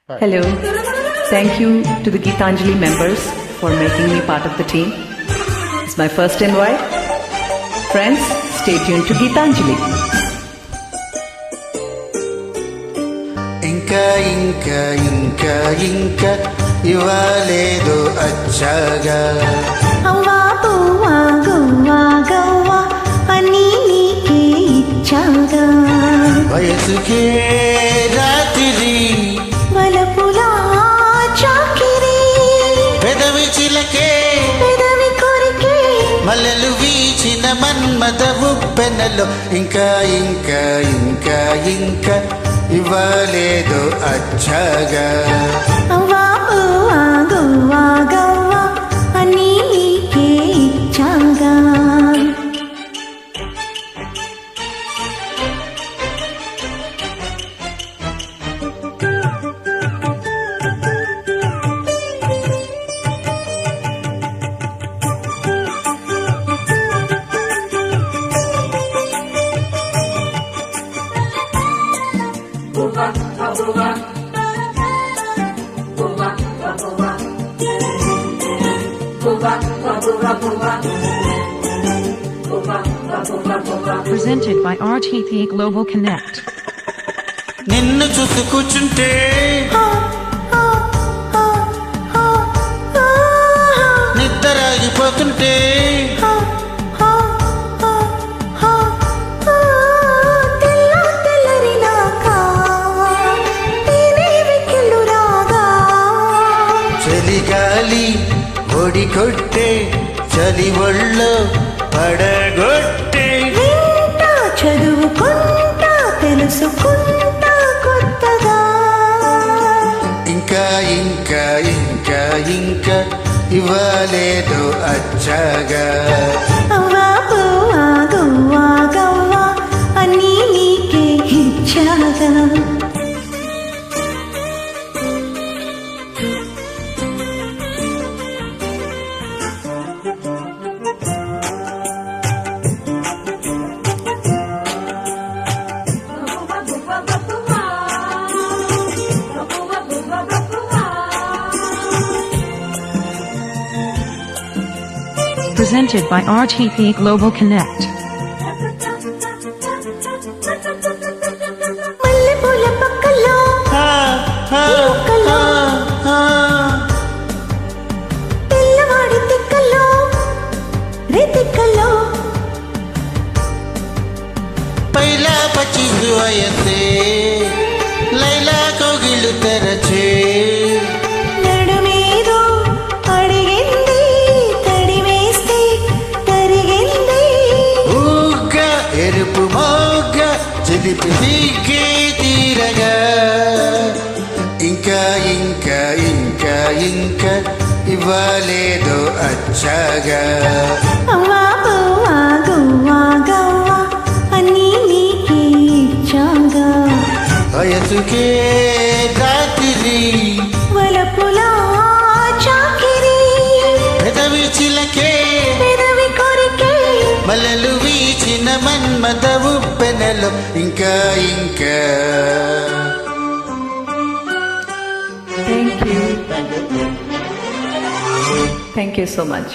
Hello. Thank you to the Geetanjali members for making me part of the team. It's my first invite. Friends, stay tuned to Geetanjali. ఇంకా ఇంకా ఇంకా ఇంకా ఇవ్వలేదు అచ్చగా అవ్వా పువ్వా గువ్వా గవ్వా అని నీకే ఇచ్చాగా వయసుకే రాత్రి వలపులా చాకిరి పెదవి చిలకే పెదవి కొరికే మల్లెలు వీచిన మన్మద ఉప్పెనలో ఇంకా ఇంకా ఇంకా ఇంకా ఇవ్వలేదు అచ్చగా అవ్వా పువ్వా గువ్వా గవ్వా అని నీకే ఇచ్చాగా Presented by RTP Global Connect. నిన్ను చూసి కూర్చుంటే నిద్రాగిపోతుంటే చలిగాలి ఒడి కొట్టే చలి ఒళ్ళో పడగొట్టే చదువుకుంటా తెలుసుకుంటా కొత్తగా ఇంకా ఇంకా ఇంకా ఇంకా ఇవ్వలేదు అచ్చగా అవ్వా పువ్వా గువ్వా గవ్వా అని నీకే ఇచ్చాగా Presented by RTP Global Connect. మల్లెపూల పక్కలో మొక్కలో పిల్లవాడి తిక్కలో రితిక్కలో పైలా పచ్చిసు వయసే లైలా కోగిళ్ళు తెరచే నడుమేదో అడిగింది తడివేస్తే తరిగింది ఊగ్గా ఎరుపు మోగ్గ చిలిపి సిగ్గే తీరగా ఇంకా ఇంకా ఇంకా ఇంకా ఇవ్వలేదు అచ్చగా అవ్వా పువ్వా గువ్వా గవ్వా అని నీకే ఇచ్చాగా వయసుకే రాత్రి వలపులా చాకిరి పెదవి చిలకే పెదవి కొరికే మల్లెలు వీచిన మన్మద ఉప్పెనలో ఇంకా ఇంకా Thank you. Thank you so much.